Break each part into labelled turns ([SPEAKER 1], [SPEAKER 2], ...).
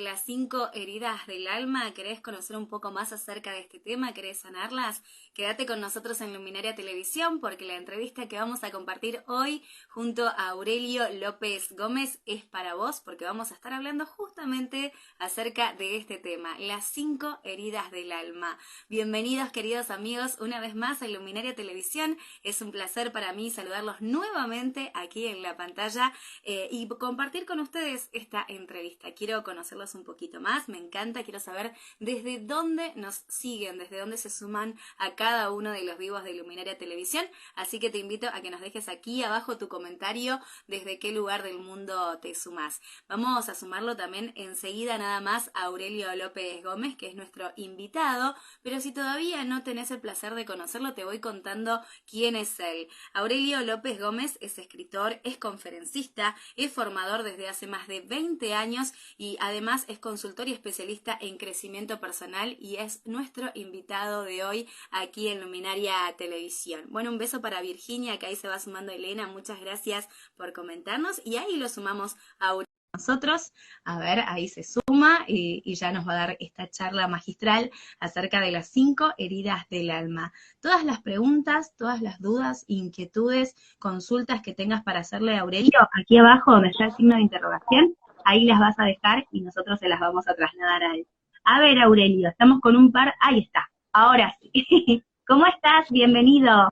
[SPEAKER 1] las 5 heridas del alma. ¿Querés conocer un poco más acerca de este tema? ¿Querés sanarlas? Quédate con nosotros en Luminaria Televisión porque la entrevista que vamos a compartir hoy junto a Aurelio López Gómez es para vos porque vamos a estar hablando justamente acerca de este tema, las 5 heridas del alma. Bienvenidos queridos amigos una vez más a Luminaria Televisión. Es un placer para mí saludarlos nuevamente aquí en la pantalla y compartir con ustedes esta entrevista. Quiero conocerlos un poquito más, me encanta, quiero saber desde dónde nos siguen, desde dónde se suman a cada uno de los vivos de Luminaria Televisión, así que te invito a que nos dejes aquí abajo tu comentario desde qué lugar del mundo te sumas. Vamos a sumarlo también enseguida nada más a Aurelio López Gómez, que es nuestro invitado, pero si todavía no tenés el placer de conocerlo, te voy contando quién es él. Aurelio López Gómez es escritor, es conferencista, es formador desde hace más de 20 años y además es consultor y especialista en crecimiento personal y es nuestro invitado de hoy aquí en Luminaria Televisión. Bueno, un beso para Virginia, que ahí se va sumando Elena, muchas gracias por comentarnos y ahí lo sumamos a nosotros. A ver, ahí se suma y ya nos va a dar esta charla magistral acerca de las 5 heridas del alma. Todas las preguntas, todas las dudas, inquietudes, consultas que tengas para hacerle a Aurelio, aquí abajo donde está el signo de interrogación, ahí las vas a dejar y nosotros se las vamos a trasladar a él. A ver, Aurelio, estamos con un par, ahí está, ahora sí. ¿Cómo estás? Bienvenido.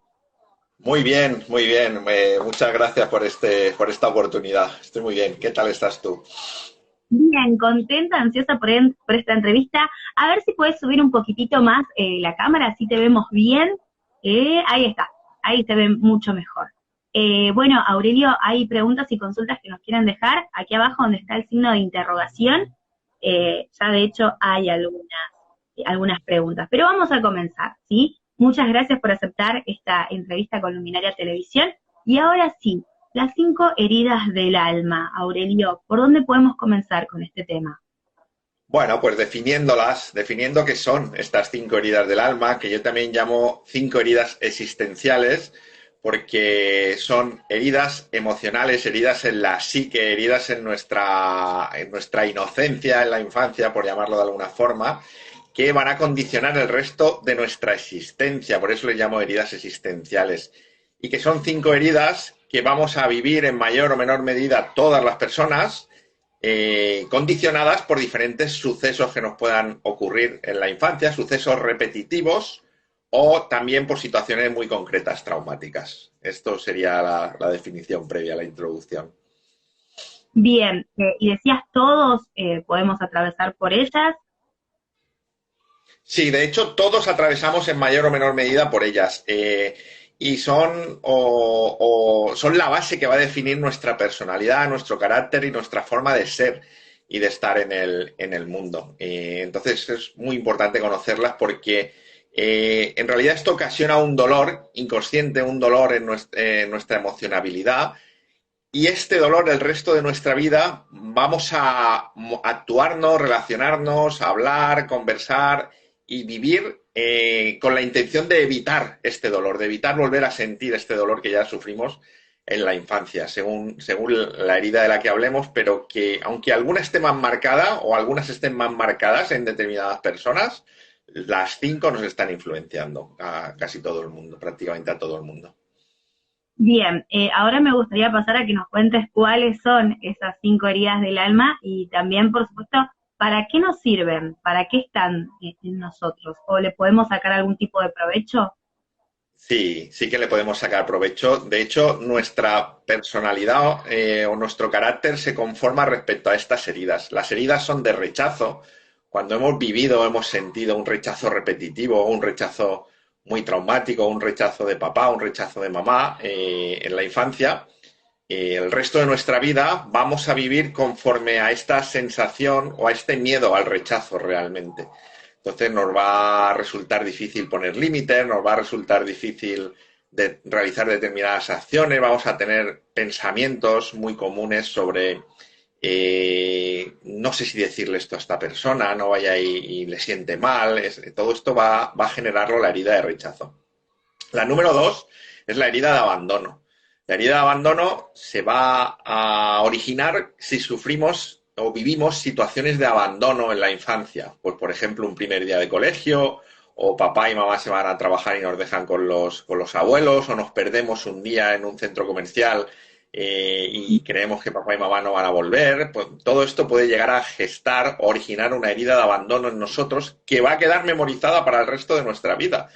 [SPEAKER 2] Muy bien, muy bien. Muchas gracias por esta oportunidad. Estoy muy bien. ¿Qué tal estás tú?
[SPEAKER 1] Bien, contenta, ansiosa por esta entrevista. A ver si puedes subir un poquitito más la cámara, así te vemos bien. Ahí está, ahí se ve mucho mejor. Bueno, Aurelio, hay preguntas y consultas que nos quieren dejar. Aquí abajo donde está el signo de interrogación, ya de hecho hay algunas preguntas. Pero vamos a comenzar, ¿sí? Muchas gracias por aceptar esta entrevista con Luminaria Televisión. Y ahora sí, las 5 heridas del alma, Aurelio, ¿por dónde podemos comenzar con este tema?
[SPEAKER 2] Bueno, pues definiéndolas, definiendo qué son estas 5 heridas del alma, que yo también llamo 5 heridas existenciales, porque son heridas emocionales, heridas en la psique, heridas en nuestra inocencia, en la infancia, por llamarlo de alguna forma, que van a condicionar el resto de nuestra existencia. Por eso les llamo heridas existenciales. Y que son 5 heridas que vamos a vivir en mayor o menor medida todas las personas, condicionadas por diferentes sucesos que nos puedan ocurrir en la infancia, sucesos repetitivos o también por situaciones muy concretas, traumáticas. Esto sería la definición previa a la introducción.
[SPEAKER 1] Bien, y decías todos podemos atravesar por ellas.
[SPEAKER 2] Sí, de hecho, todos atravesamos en mayor o menor medida por ellas. Y son la base que va a definir nuestra personalidad, nuestro carácter y nuestra forma de ser y de estar en el mundo. Entonces es muy importante conocerlas porque en realidad esto ocasiona un dolor inconsciente, un dolor en nuestra emocionabilidad, y este dolor el resto de nuestra vida vamos a actuarnos, relacionarnos, hablar, conversar y vivir con la intención de evitar este dolor, de evitar volver a sentir este dolor que ya sufrimos en la infancia, según la herida de la que hablemos, pero que aunque alguna esté más marcada o algunas estén más marcadas en determinadas personas, las 5 nos están influenciando a casi todo el mundo, prácticamente a todo el mundo.
[SPEAKER 1] Bien, ahora me gustaría pasar a que nos cuentes cuáles son esas 5 heridas del alma y también, por supuesto, para qué nos sirven, para qué están en nosotros, o le podemos sacar algún tipo de provecho.
[SPEAKER 2] Sí, sí que le podemos sacar provecho. De hecho, nuestra personalidad o nuestro carácter se conforma respecto a estas heridas. Las heridas son de rechazo. Cuando hemos vivido, hemos sentido un rechazo repetitivo, un rechazo muy traumático, un rechazo de papá, un rechazo de mamá en la infancia, el resto de nuestra vida vamos a vivir conforme a esta sensación o a este miedo al rechazo realmente. Entonces nos va a resultar difícil poner límites, nos va a resultar difícil de realizar determinadas acciones, vamos a tener pensamientos muy comunes sobre no sé si decirle esto a esta persona, no vaya y le siente mal. Todo esto va a generarlo la herida de rechazo. La número 2 es la herida de abandono. La herida de abandono se va a originar si sufrimos o vivimos situaciones de abandono en la infancia. Pues, por ejemplo, un primer día de colegio, o papá y mamá se van a trabajar y nos dejan con los abuelos, o nos perdemos un día en un centro comercial y creemos que papá y mamá no van a volver. Pues todo esto puede llegar a gestar o originar una herida de abandono en nosotros que va a quedar memorizada para el resto de nuestra vida.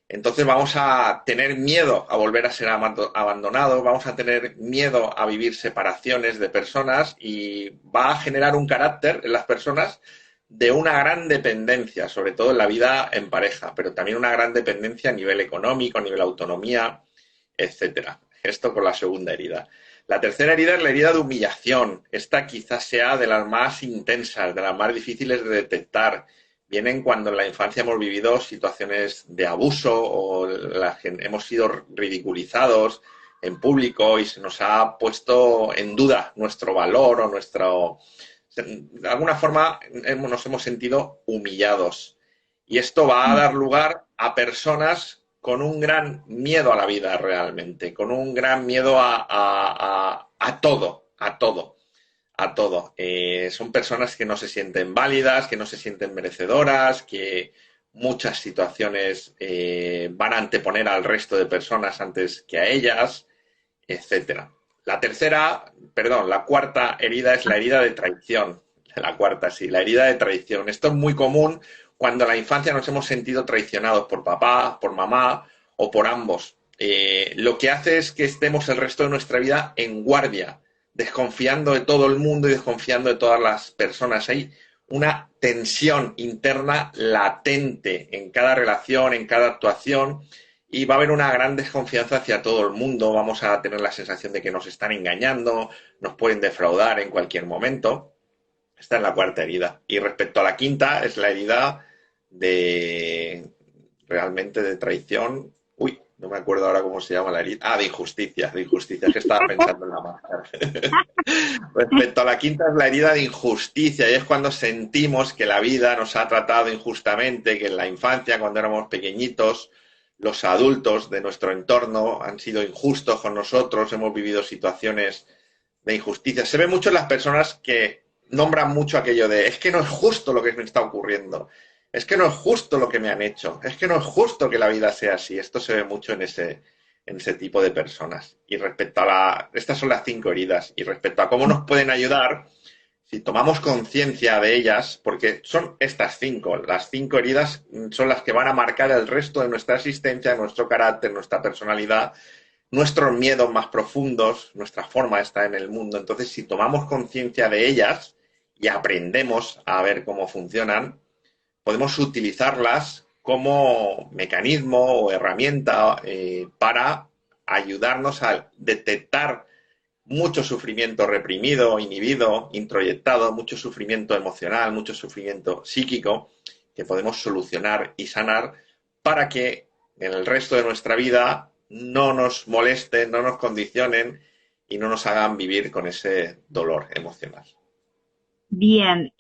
[SPEAKER 2] Entonces vamos a tener miedo a volver a ser abandonados, vamos a tener miedo a vivir separaciones de personas y va a generar un carácter en las personas de una gran dependencia, sobre todo en la vida en pareja, pero también una gran dependencia a nivel económico, a nivel autonomía, etcétera. Esto con la segunda herida. La tercera herida es la herida de humillación. Esta quizás sea de las más intensas, de las más difíciles de detectar. Vienen cuando en la infancia hemos vivido situaciones de abuso o hemos sido ridiculizados en público y se nos ha puesto en duda nuestro valor o nuestro... De alguna forma nos hemos sentido humillados. Y esto va a dar lugar a personas con un gran miedo a la vida realmente, con un gran miedo a todo, a todo a todo. Son personas que no se sienten válidas, que no se sienten merecedoras, que muchas situaciones van a anteponer al resto de personas antes que a ellas, etcétera. La cuarta herida es la herida de traición. La cuarta, sí, la herida de traición. Esto es muy común cuando en la infancia nos hemos sentido traicionados por papá, por mamá o por ambos. Lo que hace es que estemos el resto de nuestra vida en guardia, desconfiando de todo el mundo y desconfiando de todas las personas. Hay una tensión interna latente en cada relación, en cada actuación, y va a haber una gran desconfianza hacia todo el mundo. Vamos a tener la sensación de que nos están engañando, nos pueden defraudar en cualquier momento. Esta es la cuarta herida. Y respecto a la quinta, es la herida de realmente de traición. Uy, no me acuerdo ahora cómo se llama la herida. Ah, de injusticia, que estaba pensando en la máscara. Respecto a la quinta es la herida de injusticia y es cuando sentimos que la vida nos ha tratado injustamente, que en la infancia, cuando éramos pequeñitos, los adultos de nuestro entorno han sido injustos con nosotros, hemos vivido situaciones de injusticia. Se ve mucho en las personas que nombran mucho aquello de es que no es justo lo que me está ocurriendo, es que no es justo lo que me han hecho, es que no es justo que la vida sea así. Esto se ve mucho en ese tipo de personas. Y respecto a estas son las 5 heridas. Y respecto a cómo nos pueden ayudar, si tomamos conciencia de ellas, porque son estas 5, las 5 heridas son las que van a marcar el resto de nuestra existencia, nuestro carácter, nuestra personalidad, nuestros miedos más profundos, nuestra forma de estar en el mundo. Entonces, si tomamos conciencia de ellas y aprendemos a ver cómo funcionan, podemos utilizarlas como mecanismo o herramienta para ayudarnos a detectar mucho sufrimiento reprimido, inhibido, introyectado, mucho sufrimiento emocional, mucho sufrimiento psíquico que podemos solucionar y sanar para que en el resto de nuestra vida no nos molesten, no nos condicionen y no nos hagan vivir con ese dolor emocional.
[SPEAKER 3] Bien,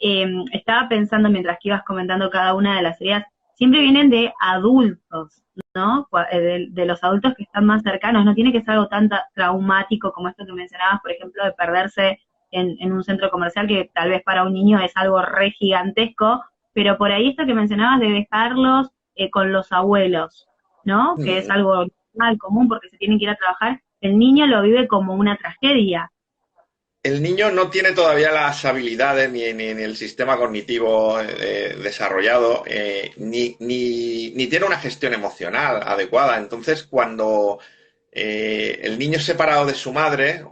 [SPEAKER 3] estaba pensando mientras que ibas comentando cada una de las heridas, siempre vienen de adultos, ¿no? De los adultos que están más cercanos, no tiene que ser algo tan traumático como esto que mencionabas, por ejemplo, de perderse en un centro comercial, que tal vez para un niño es algo re gigantesco, pero por ahí esto que mencionabas de dejarlos con los abuelos, ¿no? Que es algo normal, común, porque se tienen que ir a trabajar, el niño lo vive como una tragedia.
[SPEAKER 2] El niño no tiene todavía las habilidades ni el sistema cognitivo desarrollado, ni tiene una gestión emocional adecuada. Entonces, cuando el niño es separado de su madre,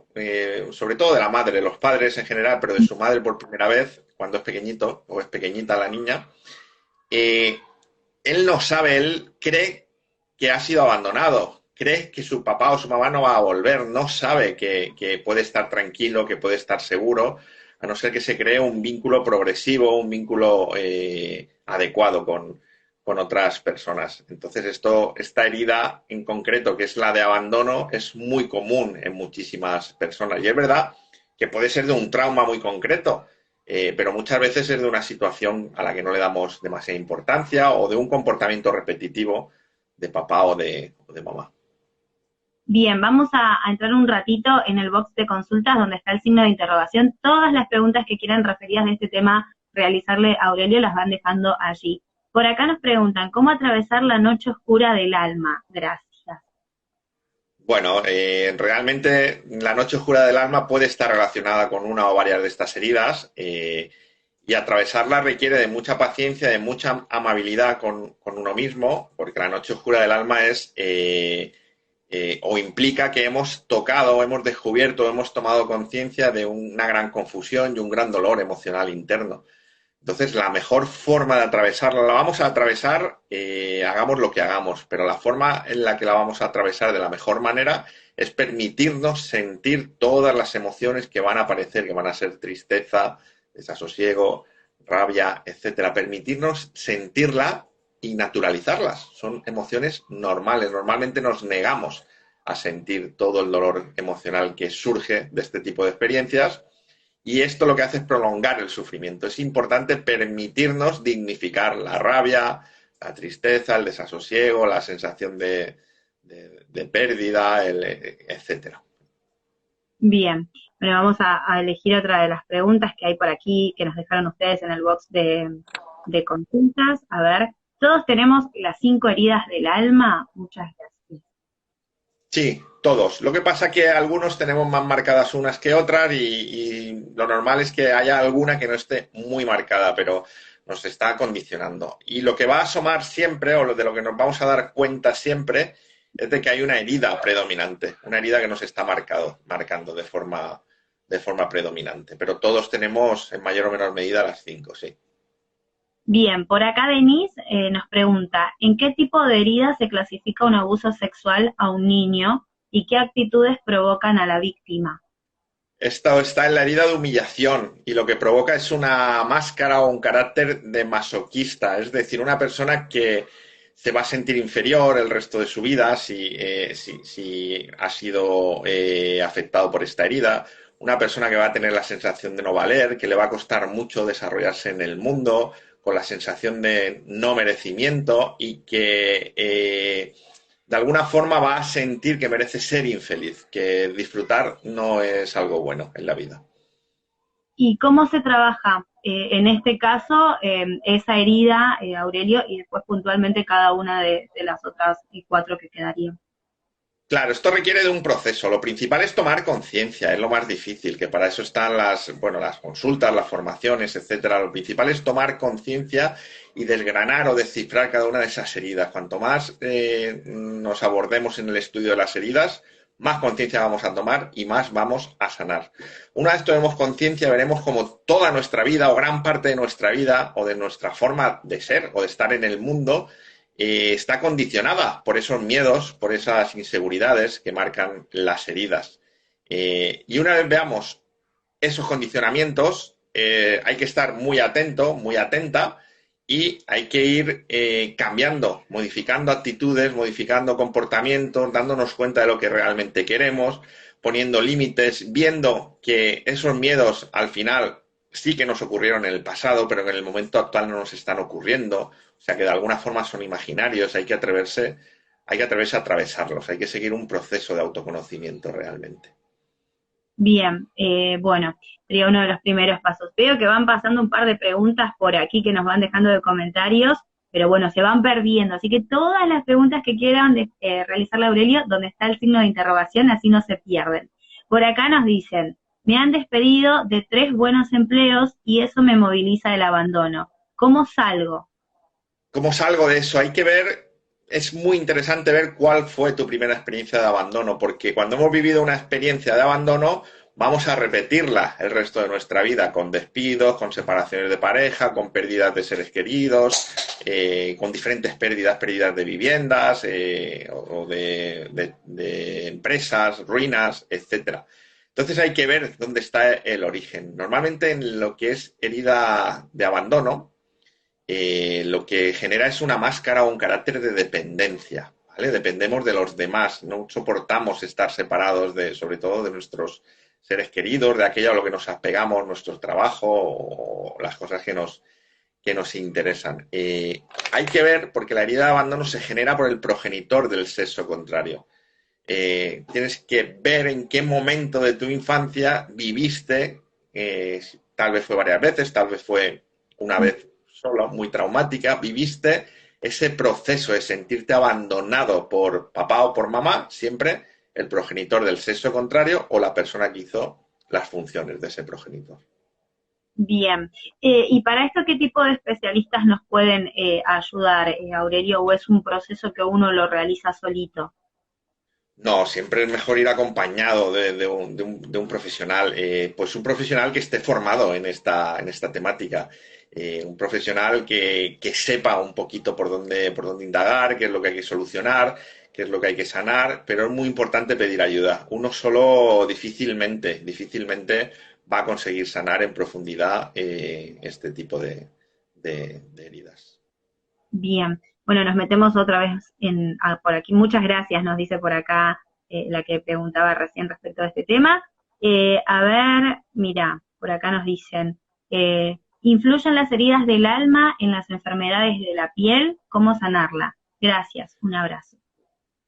[SPEAKER 2] sobre todo de la madre, los padres en general, pero de su madre por primera vez, cuando es pequeñito o es pequeñita la niña, él no sabe, él cree que ha sido abandonado, cree que su papá o su mamá no va a volver, no sabe que puede estar tranquilo, que puede estar seguro, a no ser que se cree un vínculo progresivo, un vínculo adecuado con otras personas. Entonces, esta herida en concreto, que es la de abandono, es muy común en muchísimas personas. Y es verdad que puede ser de un trauma muy concreto, pero muchas veces es de una situación a la que no le damos demasiada importancia o de un comportamiento repetitivo de papá o de mamá.
[SPEAKER 3] Bien, vamos a entrar un ratito en el box de consultas donde está el signo de interrogación. Todas las preguntas que quieran referidas de este tema realizarle a Aurelio las van dejando allí. Por acá nos preguntan, ¿cómo atravesar la noche oscura del alma? Gracias.
[SPEAKER 2] Bueno, realmente la noche oscura del alma puede estar relacionada con una o varias de estas heridas y atravesarla requiere de mucha paciencia, de mucha amabilidad con uno mismo, porque la noche oscura del alma es o implica que hemos tocado, hemos descubierto, hemos tomado conciencia de una gran confusión y un gran dolor emocional interno. Entonces, la mejor forma de atravesarla, la vamos a atravesar, hagamos lo que hagamos, pero la forma en la que la vamos a atravesar de la mejor manera es permitirnos sentir todas las emociones que van a aparecer, que van a ser tristeza, desasosiego, rabia, etcétera. Permitirnos sentirla y naturalizarlas. Son emociones normales. Normalmente nos negamos a sentir todo el dolor emocional que surge de este tipo de experiencias. Y esto lo que hace es prolongar el sufrimiento. Es importante permitirnos dignificar la rabia, la tristeza, el desasosiego, la sensación de pérdida, etcétera.
[SPEAKER 3] Bien, bueno, vamos a elegir otra de las preguntas que hay por aquí, que nos dejaron ustedes en el box de consultas. A ver, ¿todos tenemos las 5 heridas del alma? Muchas gracias.
[SPEAKER 2] Sí, todos. Lo que pasa es que algunos tenemos más marcadas unas que otras y lo normal es que haya alguna que no esté muy marcada, pero nos está condicionando. Y lo que va a asomar siempre, o de lo que nos vamos a dar cuenta siempre, es de que hay una herida predominante, una herida que nos está marcando de forma predominante. Pero todos tenemos en mayor o menor medida las 5, sí.
[SPEAKER 3] Bien, por acá Denise nos pregunta, ¿en qué tipo de herida se clasifica un abuso sexual a un niño y qué actitudes provocan a la víctima?
[SPEAKER 2] Esto está en la herida de humillación y lo que provoca es una máscara o un carácter de masoquista, es decir, una persona que se va a sentir inferior el resto de su vida si ha sido afectado por esta herida, una persona que va a tener la sensación de no valer, que le va a costar mucho desarrollarse en el mundo, con la sensación de no merecimiento y que de alguna forma va a sentir que merece ser infeliz, que disfrutar no es algo bueno en la vida.
[SPEAKER 3] ¿Y cómo se trabaja en este caso esa herida, Aurelio, y después puntualmente cada una de las otras 4 que quedarían?
[SPEAKER 2] Claro, esto requiere de un proceso. Lo principal es tomar conciencia, es lo más difícil, que para eso están las consultas, las formaciones, etcétera. Lo principal es tomar conciencia y desgranar o descifrar cada una de esas heridas. Cuanto más nos abordemos en el estudio de las heridas, más conciencia vamos a tomar y más vamos a sanar. Una vez tomemos conciencia, veremos como toda nuestra vida o gran parte de nuestra vida o de nuestra forma de ser o de estar en el mundo está condicionada por esos miedos, por esas inseguridades que marcan las heridas. Y una vez veamos esos condicionamientos, hay que estar muy atento, muy atenta, y hay que ir cambiando, modificando actitudes, modificando comportamientos, dándonos cuenta de lo que realmente queremos, poniendo límites, viendo que esos miedos al final sí que nos ocurrieron en el pasado, pero en el momento actual no nos están ocurriendo. O sea que de alguna forma son imaginarios, hay que atreverse a atravesarlos, hay que seguir un proceso de autoconocimiento realmente.
[SPEAKER 3] Bien, bueno, sería uno de los primeros pasos. Veo que van pasando un par de preguntas por aquí que nos van dejando de comentarios, pero bueno, se van perdiendo. Así que todas las preguntas que quieran realizarle a Aurelio, donde está el signo de interrogación, así no se pierden. Por acá nos dicen, me han despedido de 3 buenos empleos y eso me moviliza el abandono. ¿Cómo salgo?
[SPEAKER 2] ¿Cómo salgo de eso? Hay que ver, es muy interesante ver cuál fue tu primera experiencia de abandono, porque cuando hemos vivido una experiencia de abandono, vamos a repetirla el resto de nuestra vida, con despidos, con separaciones de pareja, con pérdidas de seres queridos, con diferentes pérdidas de viviendas o de empresas, ruinas, etcétera. Entonces hay que ver dónde está el origen. Normalmente en lo que es herida de abandono, lo que genera es una máscara o un carácter de dependencia, ¿vale? Dependemos de los demás, no soportamos estar separados sobre todo de nuestros seres queridos, de aquello a lo que nos apegamos, nuestro trabajo o las cosas que nos interesan. Hay que ver, porque la herida de abandono se genera por el progenitor del sexo contrario. tienes que ver en qué momento de tu infancia viviste, tal vez fue varias veces, tal vez fue una vez solo, muy traumática, viviste ese proceso de sentirte abandonado por papá o por mamá, siempre el progenitor del sexo contrario o la persona que hizo las funciones de ese progenitor.
[SPEAKER 3] Bien. ¿Y para esto qué tipo de especialistas nos pueden ayudar, Aurelio, o es un proceso que uno lo realiza solito?
[SPEAKER 2] No, siempre es mejor ir acompañado de un profesional, pues un profesional que esté formado en esta temática, un profesional que sepa un poquito por dónde indagar, qué es lo que hay que solucionar, qué es lo que hay que sanar, pero es muy importante pedir ayuda. Uno solo difícilmente va a conseguir sanar en profundidad este tipo de heridas.
[SPEAKER 3] Bien. Bueno, nos metemos otra vez por aquí. Muchas gracias, nos dice por acá la que preguntaba recién respecto a este tema. A ver, mira, por acá nos dicen, ¿influyen las heridas del alma en las enfermedades de la piel? ¿Cómo sanarla? Gracias, un abrazo.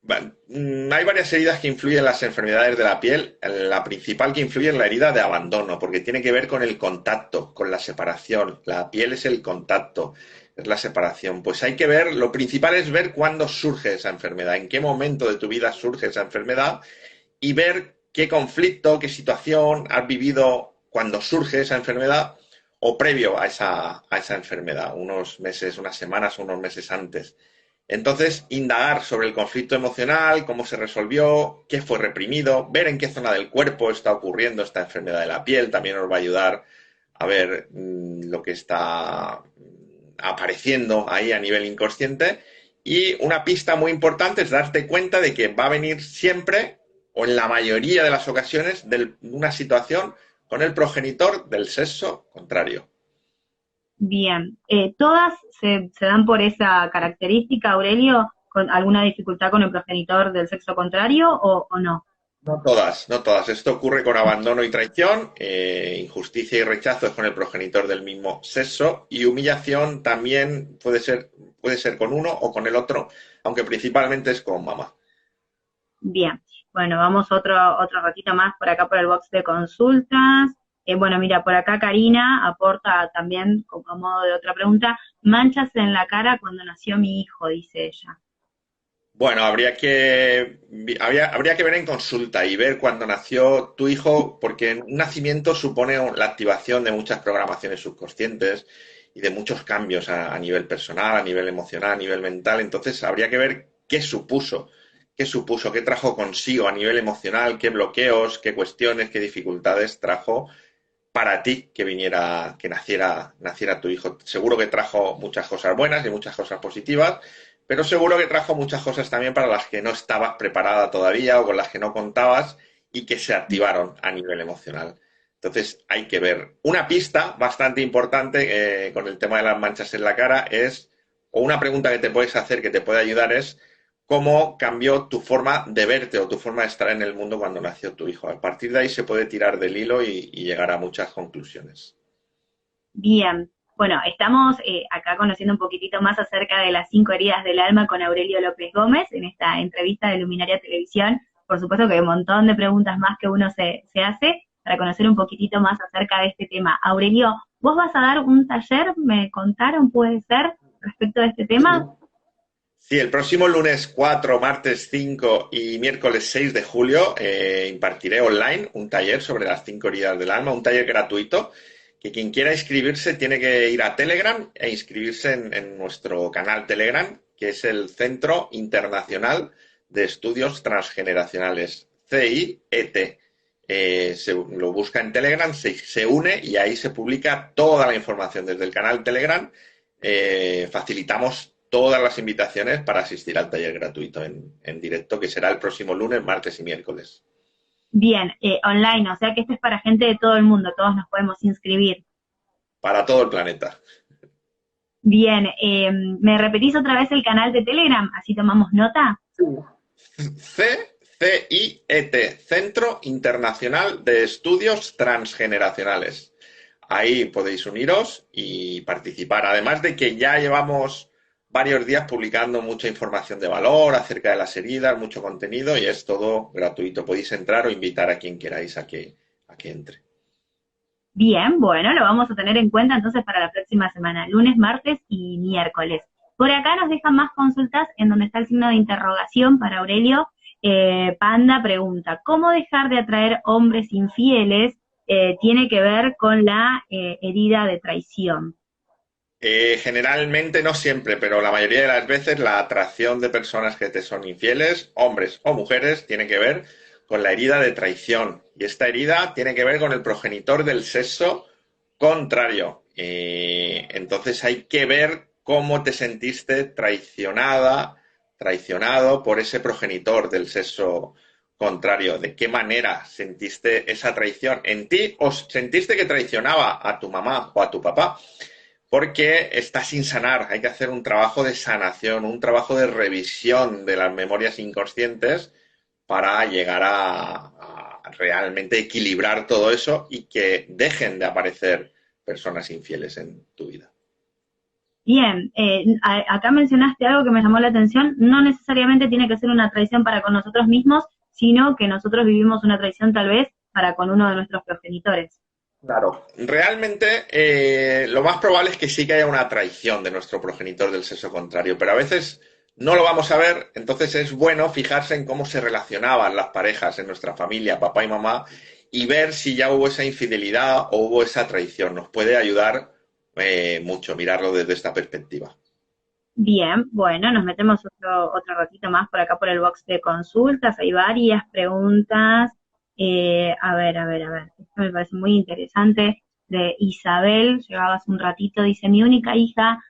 [SPEAKER 2] Bueno, hay varias heridas que influyen en las enfermedades de la piel. La principal que influye es la herida de abandono, porque tiene que ver con el contacto, con la separación. La piel es el contacto, es la separación. Pues hay que ver, lo principal es ver cuándo surge esa enfermedad, en qué momento de tu vida surge esa enfermedad y ver qué conflicto, qué situación has vivido cuando surge esa enfermedad o previo a esa enfermedad, unos meses, unas semanas o unos meses antes. Entonces, indagar sobre el conflicto emocional, cómo se resolvió, qué fue reprimido, ver en qué zona del cuerpo está ocurriendo esta enfermedad de la piel, también nos va a ayudar a ver lo que está apareciendo ahí a nivel inconsciente. Y una pista muy importante es darte cuenta de que va a venir siempre, o en la mayoría de las ocasiones, de una situación con el progenitor del sexo contrario.
[SPEAKER 3] Bien. ¿Todas se dan por esa característica, Aurelio, con alguna dificultad con el progenitor del sexo contrario o no?
[SPEAKER 2] No todas, no todas. Esto ocurre con abandono y traición, injusticia y rechazo es con el progenitor del mismo sexo y humillación también puede ser con uno o con el otro, aunque principalmente es con mamá.
[SPEAKER 3] Bien. Bueno, vamos otro ratito más por acá por el box de consultas. Bueno, mira, por acá Karina aporta también, como modo de otra pregunta, manchas en la cara cuando nació mi hijo, dice ella.
[SPEAKER 2] Bueno, habría que ver en consulta y ver cuándo nació tu hijo, porque un nacimiento supone la activación de muchas programaciones subconscientes y de muchos cambios a nivel personal, a nivel emocional, a nivel mental. Entonces, habría que ver qué supuso, qué trajo consigo a nivel emocional, qué bloqueos, qué cuestiones, qué dificultades trajo para ti que naciera tu hijo. Seguro que trajo muchas cosas buenas y muchas cosas positivas, pero seguro que trajo muchas cosas también para las que no estabas preparada todavía o con las que no contabas y que se activaron a nivel emocional. Entonces hay que ver. Una pista bastante importante con el tema de las manchas en la cara o una pregunta que te puedes hacer que te puede ayudar es cómo cambió tu forma de verte o tu forma de estar en el mundo cuando nació tu hijo. A partir de ahí se puede tirar del hilo y llegar a muchas conclusiones.
[SPEAKER 3] Bien. Bueno, estamos acá conociendo un poquitito más acerca de las 5 heridas del alma con Aurelio López Gómez en esta entrevista de Luminaria Televisión. Por supuesto que hay un montón de preguntas más que uno se hace para conocer un poquitito más acerca de este tema. Aurelio, ¿vos vas a dar un taller, me contaron, puede ser, respecto de este tema?
[SPEAKER 2] Sí, el próximo lunes 4, martes 5 y miércoles 6 de julio impartiré online un taller sobre las 5 heridas del alma, un taller gratuito que quien quiera inscribirse tiene que ir a Telegram e inscribirse en nuestro canal Telegram, que es el Centro Internacional de Estudios Transgeneracionales, CIET. Lo busca en Telegram, se une y ahí se publica toda la información desde el canal Telegram. Facilitamos todas las invitaciones para asistir al taller gratuito en directo, que será el próximo lunes, martes y miércoles.
[SPEAKER 3] Bien, online, o sea que esto es para gente de todo el mundo, todos nos podemos inscribir.
[SPEAKER 2] Para todo el planeta.
[SPEAKER 3] Bien, ¿me repetís otra vez el canal de Telegram? Así tomamos nota.
[SPEAKER 2] CIET, Centro Internacional de Estudios Transgeneracionales. Ahí podéis uniros y participar. Además de que ya llevamos varios días publicando mucha información de valor acerca de las heridas, mucho contenido y es todo gratuito. Podéis entrar o invitar a quien queráis a que entre.
[SPEAKER 3] Bien, bueno, lo vamos a tener en cuenta entonces para la próxima semana, lunes, martes y miércoles. Por acá nos dejan más consultas en donde está el signo de interrogación para Aurelio. Panda pregunta, ¿cómo dejar de atraer hombres infieles? Tiene que ver con la herida de traición.
[SPEAKER 2] Generalmente, no siempre, pero la mayoría de las veces la atracción de personas que te son infieles, hombres o mujeres, tiene que ver con la herida de traición. Y esta herida tiene que ver con el progenitor del sexo contrario. Entonces hay que ver cómo te sentiste traicionada, traicionado por ese progenitor del sexo contrario. ¿De qué manera sentiste esa traición en ti o sentiste que traicionaba a tu mamá o a tu papá? Porque está sin sanar. Hay que hacer un trabajo de sanación, un trabajo de revisión de las memorias inconscientes para llegar a realmente equilibrar todo eso y que dejen de aparecer personas infieles en tu vida.
[SPEAKER 3] Bien, acá mencionaste algo que me llamó la atención, no necesariamente tiene que ser una traición para con nosotros mismos, sino que nosotros vivimos una traición tal vez para con uno de nuestros progenitores.
[SPEAKER 2] Claro, realmente lo más probable es que sí que haya una traición de nuestro progenitor del sexo contrario, pero a veces no lo vamos a ver, entonces es bueno fijarse en cómo se relacionaban las parejas en nuestra familia, papá y mamá, y ver si ya hubo esa infidelidad o hubo esa traición. Nos puede ayudar mucho mirarlo desde esta perspectiva.
[SPEAKER 3] Bien, bueno, nos metemos otro ratito más por acá por el box de consultas, hay varias preguntas. A ver, esto me parece muy interesante. De Isabel, llegaba hace un ratito, dice, mi única hija,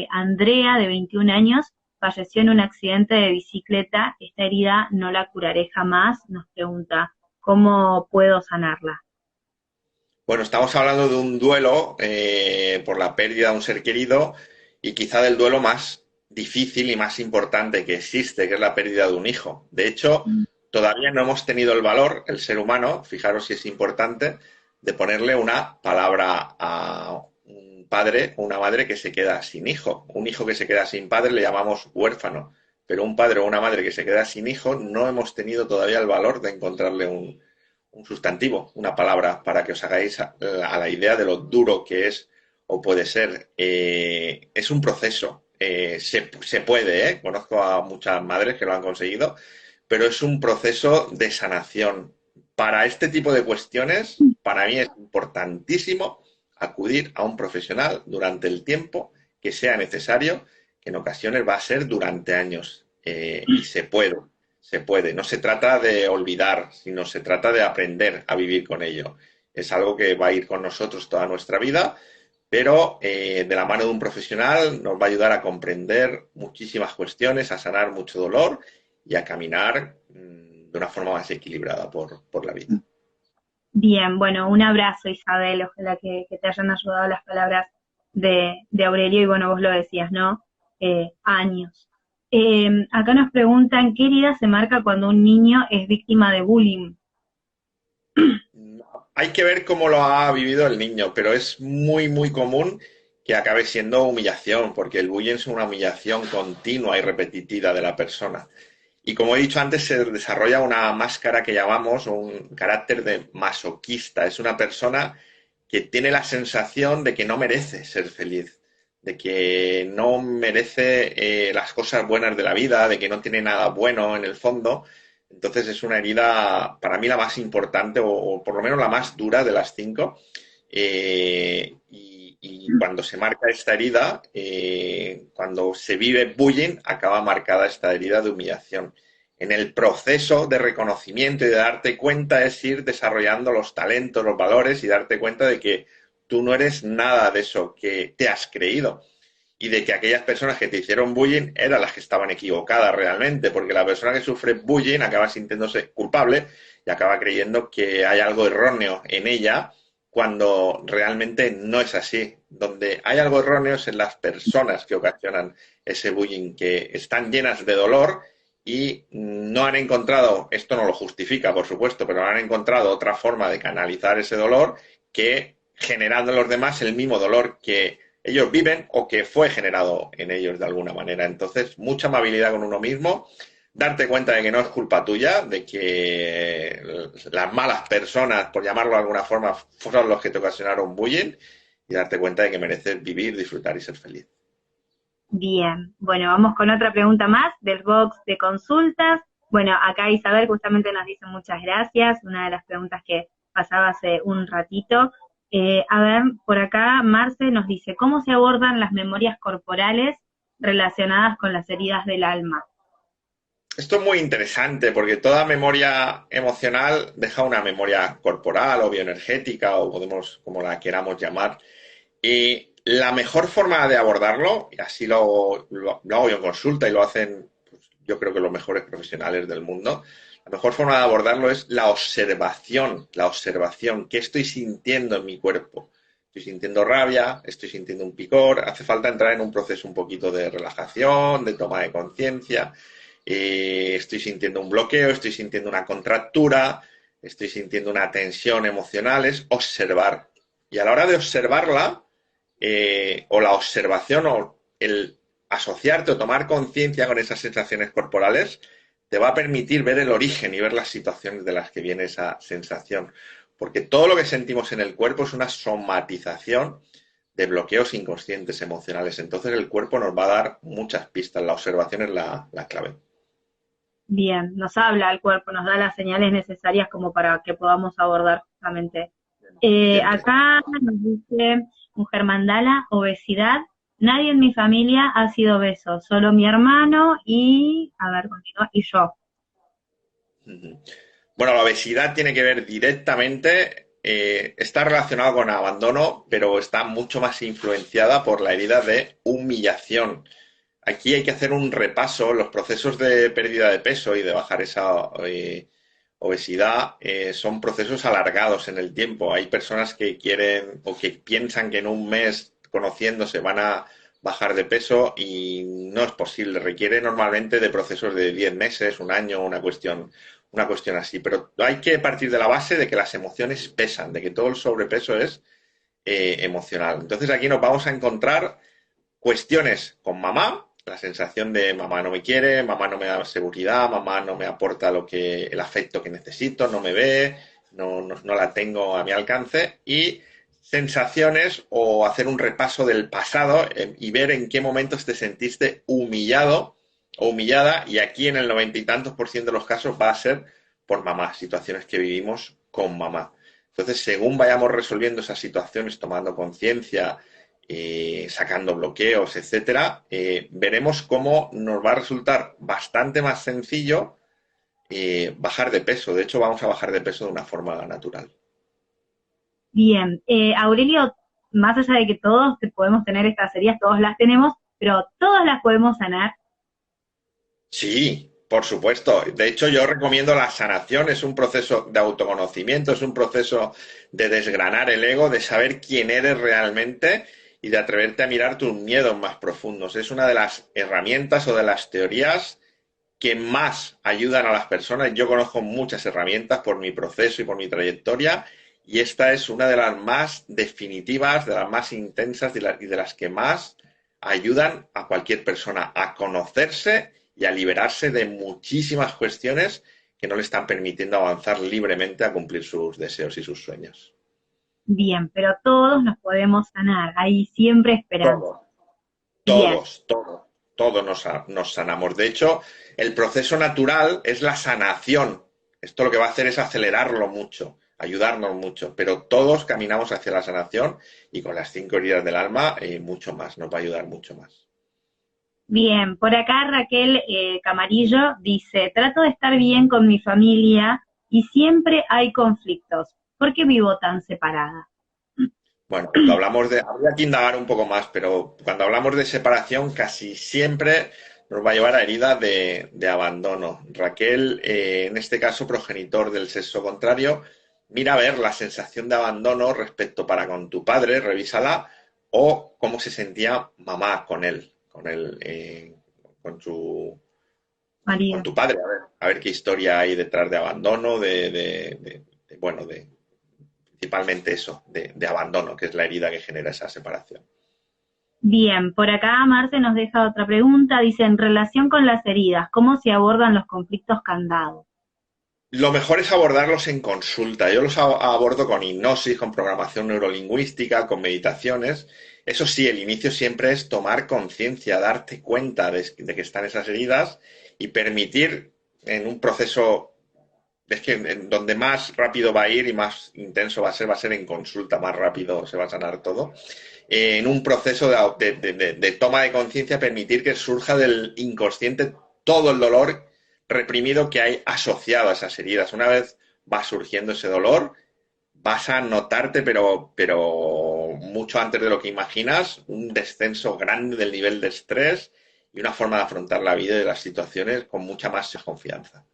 [SPEAKER 3] Andrea, de 21 años, falleció en un accidente de bicicleta, esta herida no la curaré jamás, nos pregunta, ¿cómo puedo sanarla?
[SPEAKER 2] Bueno, estamos hablando de un duelo por la pérdida de un ser querido y quizá del duelo más difícil y más importante que existe, que es la pérdida de un hijo. De hecho, todavía no hemos tenido el valor, el ser humano, fijaros si es importante, de ponerle una palabra a un padre o una madre que se queda sin hijo. Un hijo que se queda sin padre le llamamos huérfano, pero un padre o una madre que se queda sin hijo no hemos tenido todavía el valor de encontrarle un sustantivo, una palabra, para que os hagáis a la idea de lo duro que es o puede ser. Es un proceso, se puede, conozco a muchas madres que lo han conseguido, pero es un proceso de sanación. Para este tipo de cuestiones, para mí es importantísimo acudir a un profesional durante el tiempo que sea necesario, que en ocasiones va a ser durante años, y se puede. Se puede. No se trata de olvidar, sino se trata de aprender a vivir con ello. Es algo que va a ir con nosotros toda nuestra vida, pero de la mano de un profesional nos va a ayudar a comprender muchísimas cuestiones, a sanar mucho dolor y a caminar de una forma más equilibrada por la vida.
[SPEAKER 3] Bien, bueno, un abrazo Isabel, ojalá que te hayan ayudado las palabras de Aurelio y bueno, vos lo decías, ¿no? Años. Acá nos preguntan, ¿qué herida se marca cuando un niño es víctima de bullying?
[SPEAKER 2] Hay que ver cómo lo ha vivido el niño, pero es muy, muy común que acabe siendo humillación, porque el bullying es una humillación continua y repetitiva de la persona. Y como he dicho antes, se desarrolla una máscara que llamamos un carácter de masoquista. Es una persona que tiene la sensación de que no merece ser feliz, de que no merece las cosas buenas de la vida, de que no tiene nada bueno en el fondo. Entonces es una herida, para mí la más importante, o por lo menos la más dura de las 5. Y cuando se marca esta herida, cuando se vive bullying, acaba marcada esta herida de humillación. En el proceso de reconocimiento y de darte cuenta es ir desarrollando los talentos, los valores y darte cuenta de que tú no eres nada de eso que te has creído y de que aquellas personas que te hicieron bullying eran las que estaban equivocadas realmente, porque la persona que sufre bullying acaba sintiéndose culpable y acaba creyendo que hay algo erróneo en ella cuando realmente no es así. Donde hay algo erróneo es en las personas que ocasionan ese bullying, que están llenas de dolor y no han encontrado, esto no lo justifica, por supuesto, pero no han encontrado otra forma de canalizar ese dolor que generando en los demás el mismo dolor que ellos viven o que fue generado en ellos de alguna manera. Entonces, mucha amabilidad con uno mismo, darte cuenta de que no es culpa tuya, de que las malas personas, por llamarlo de alguna forma, fueron los que te ocasionaron bullying, y darte cuenta de que mereces vivir, disfrutar y ser feliz.
[SPEAKER 3] Bien, bueno, vamos con otra pregunta más del box de consultas. Bueno, acá Isabel justamente nos dice muchas gracias, una de las preguntas que pasaba hace un ratito. A ver, por acá Marce nos dice, ¿cómo se abordan las memorias corporales relacionadas con las heridas del alma?
[SPEAKER 2] Esto es muy interesante porque toda memoria emocional deja una memoria corporal o bioenergética o podemos, como la queramos llamar. Y la mejor forma de abordarlo, y así lo hago yo en consulta y lo hacen, pues, yo creo que los mejores profesionales del mundo, la mejor forma de abordarlo es la observación, qué estoy sintiendo en mi cuerpo. Estoy sintiendo rabia, estoy sintiendo un picor, hace falta entrar en un proceso un poquito de relajación, de toma de conciencia, estoy sintiendo un bloqueo, estoy sintiendo una contractura, estoy sintiendo una tensión emocional, es observar. Y a la hora de observarla, o la observación o el asociarte o tomar conciencia con esas sensaciones corporales, te va a permitir ver el origen y ver las situaciones de las que viene esa sensación. Porque todo lo que sentimos en el cuerpo es una somatización de bloqueos inconscientes emocionales. Entonces el cuerpo nos va a dar muchas pistas. La observación es la clave.
[SPEAKER 3] Bien, nos habla el cuerpo, nos da las señales necesarias como para que podamos abordar justamente. Acá nos dice Mujer Mandala, obesidad. Nadie en mi familia ha sido obeso, solo mi hermano y, a ver, continúa, y yo.
[SPEAKER 2] Bueno, la obesidad tiene que ver directamente, está relacionado con abandono, pero está mucho más influenciada por la herida de humillación. Aquí hay que hacer un repaso. Los procesos de pérdida de peso y de bajar esa obesidad son procesos alargados en el tiempo. Hay personas que quieren o que piensan que en un mes conociéndose van a bajar de peso y no es posible. Requiere normalmente de procesos de 10 meses, un año, una cuestión así. Pero hay que partir de la base de que las emociones pesan, de que todo el sobrepeso es emocional. Entonces aquí nos vamos a encontrar cuestiones con mamá, la sensación de mamá no me quiere, mamá no me da seguridad, mamá no me aporta el afecto que necesito, no me ve, no la tengo a mi alcance, y sensaciones o hacer un repaso del pasado y ver en qué momentos te sentiste humillado o humillada, y aquí en el 90 y tantos % de los casos va a ser por mamá, situaciones que vivimos con mamá. Entonces, según vayamos resolviendo esas situaciones, tomando conciencia, sacando bloqueos, etcétera, veremos cómo nos va a resultar bastante más sencillo bajar de peso. De hecho, vamos a bajar de peso de una forma natural.
[SPEAKER 3] Bien, Aurelio, más allá de que todos podemos tener estas heridas, todos las tenemos, pero todas las podemos sanar.
[SPEAKER 2] Sí, por supuesto. De hecho, yo recomiendo la sanación. Es un proceso de autoconocimiento, es un proceso de desgranar el ego, de saber quién eres realmente y de atreverte a mirar tus miedos más profundos. Es una de las herramientas o de las teorías que más ayudan a las personas. Yo conozco muchas herramientas por mi proceso y por mi trayectoria, y esta es una de las más definitivas, de las más intensas y de las que más ayudan a cualquier persona a conocerse y a liberarse de muchísimas cuestiones que no le están permitiendo avanzar libremente a cumplir sus deseos y sus sueños.
[SPEAKER 3] Bien, pero todos nos podemos sanar, hay siempre esperanza.
[SPEAKER 2] Todos nos sanamos. De hecho, el proceso natural es la sanación. Esto lo que va a hacer es acelerarlo mucho, ayudarnos mucho, pero todos caminamos hacia la sanación, y con las 5 heridas del alma, mucho más, nos va a ayudar mucho más.
[SPEAKER 3] Bien, por acá Raquel Camarillo dice, trato de estar bien con mi familia y siempre hay conflictos. ¿Por qué vivo tan separada?
[SPEAKER 2] Bueno, cuando hablamos habría que indagar un poco más, pero cuando hablamos de separación casi siempre nos va a llevar a heridas de abandono. Raquel, en este caso progenitor del sexo contrario, mira a ver la sensación de abandono respecto para con tu padre, revísala, o cómo se sentía mamá con él, con tu padre, a ver qué historia hay detrás de abandono, principalmente eso, de abandono, que es la herida que genera esa separación.
[SPEAKER 3] Bien, por acá Marce nos deja otra pregunta, dice, en relación con las heridas, ¿cómo se abordan los conflictos candados?
[SPEAKER 2] Lo mejor es abordarlos en consulta. Yo los abordo con hipnosis, con programación neurolingüística, con meditaciones. Eso sí, el inicio siempre es tomar conciencia, darte cuenta de que están esas heridas y permitir en un proceso, es que en donde más rápido va a ir y más intenso va a ser en consulta, más rápido se va a sanar todo. En un proceso de toma de conciencia, permitir que surja del inconsciente todo el dolor reprimido que hay asociado a esas heridas. Una vez va surgiendo ese dolor, vas a notarte, pero mucho antes de lo que imaginas, un descenso grande del nivel de estrés y una forma de afrontar la vida y de las situaciones con mucha más confianza.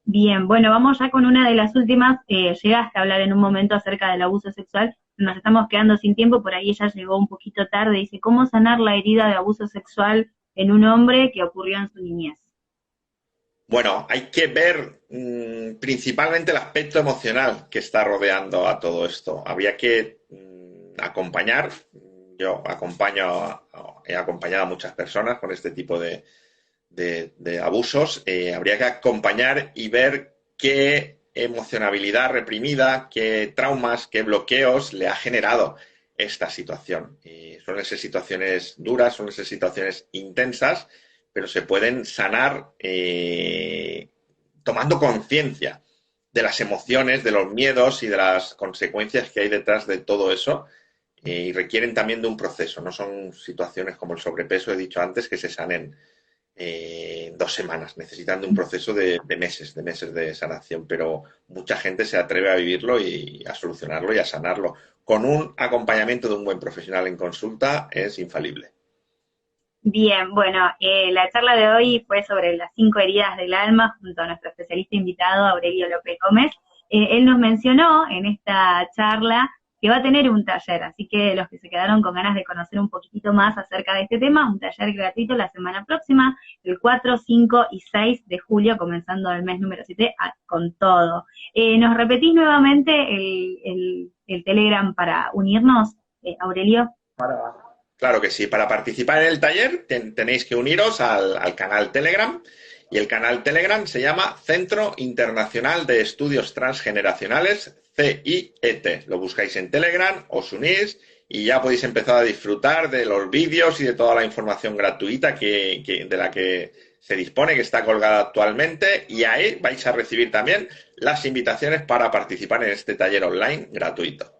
[SPEAKER 3] Bien, bueno, vamos ya con una de las últimas. Llegaste a hablar en un momento acerca del abuso sexual, nos estamos quedando sin tiempo, por ahí ella llegó un poquito tarde. Dice, ¿cómo sanar la herida de abuso sexual en un hombre que ocurrió en su niñez?
[SPEAKER 2] Bueno, hay que ver principalmente el aspecto emocional que está rodeando a todo esto. Habría que acompañar. Yo he acompañado a muchas personas con este tipo de abusos. Habría que acompañar y ver qué emocionabilidad reprimida, qué traumas, qué bloqueos le ha generado esta situación. Son esas situaciones duras, son esas situaciones intensas, pero se pueden sanar tomando conciencia de las emociones, de los miedos y de las consecuencias que hay detrás de todo eso, y requieren también de un proceso. No son situaciones como el sobrepeso, he dicho antes, que se sanen 2 semanas. Necesitan de un proceso de meses de sanación, pero mucha gente se atreve a vivirlo y a solucionarlo y a sanarlo. Con un acompañamiento de un buen profesional en consulta es infalible.
[SPEAKER 3] Bien, bueno, la charla de hoy fue sobre las 5 heridas del alma junto a nuestro especialista invitado, Aurelio López Gómez. Él nos mencionó en esta charla que va a tener un taller, así que los que se quedaron con ganas de conocer un poquitito más acerca de este tema, un taller gratuito la semana próxima, el 4, 5 y 6 de julio, comenzando el mes número 7, con todo. ¿Nos repetís nuevamente el Telegram para unirnos, Aurelio?
[SPEAKER 2] Claro que sí. Para participar en el taller tenéis que uniros al canal Telegram, y el canal Telegram se llama Centro Internacional de Estudios Transgeneracionales, CIET. Lo buscáis en Telegram, os unís y ya podéis empezar a disfrutar de los vídeos y de toda la información gratuita de la que se dispone, que está colgada actualmente, y ahí vais a recibir también las invitaciones para participar en este taller online gratuito.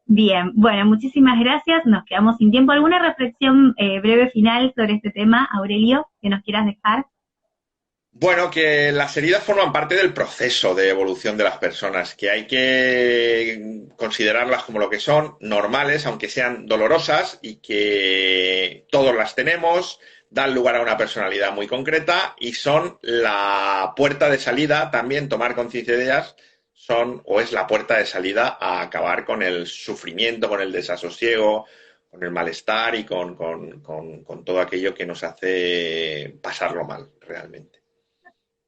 [SPEAKER 3] Bien, bueno, muchísimas gracias. Nos quedamos sin tiempo. ¿Alguna reflexión breve final sobre este tema, Aurelio, que nos quieras dejar?
[SPEAKER 2] Bueno, que las heridas forman parte del proceso de evolución de las personas, que hay que considerarlas como lo que son, normales, aunque sean dolorosas, y que todos las tenemos, dan lugar a una personalidad muy concreta y son la puerta de salida, también tomar conciencia de ellas, es la puerta de salida a acabar con el sufrimiento, con el desasosiego, con el malestar y con todo aquello que nos hace pasarlo mal, realmente.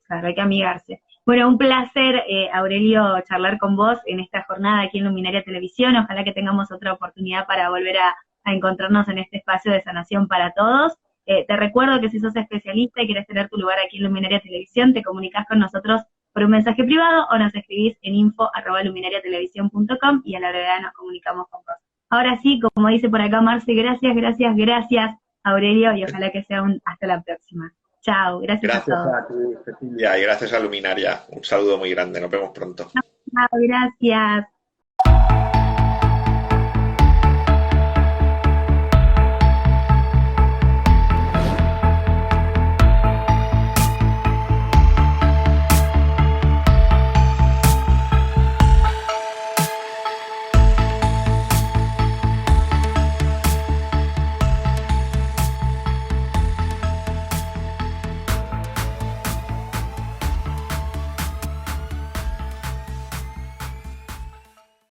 [SPEAKER 3] Claro, hay que amigarse. Bueno, un placer, Aurelio, charlar con vos en esta jornada aquí en Luminaria Televisión. Ojalá que tengamos otra oportunidad para volver a encontrarnos en este espacio de sanación para todos. Te recuerdo que si sos especialista y querés tener tu lugar aquí en Luminaria Televisión, te comunicás con nosotros por un mensaje privado o nos escribís en info@luminariatelevisión.com y a la brevedad nos comunicamos con vos. Ahora sí, como dice por acá Marce, gracias, Aurelio, y ojalá que sea hasta la próxima. Chao, gracias a todos.
[SPEAKER 2] Gracias a ti, Cecilia, y gracias a Luminaria. Un saludo muy grande, nos vemos pronto.
[SPEAKER 3] Chao, gracias.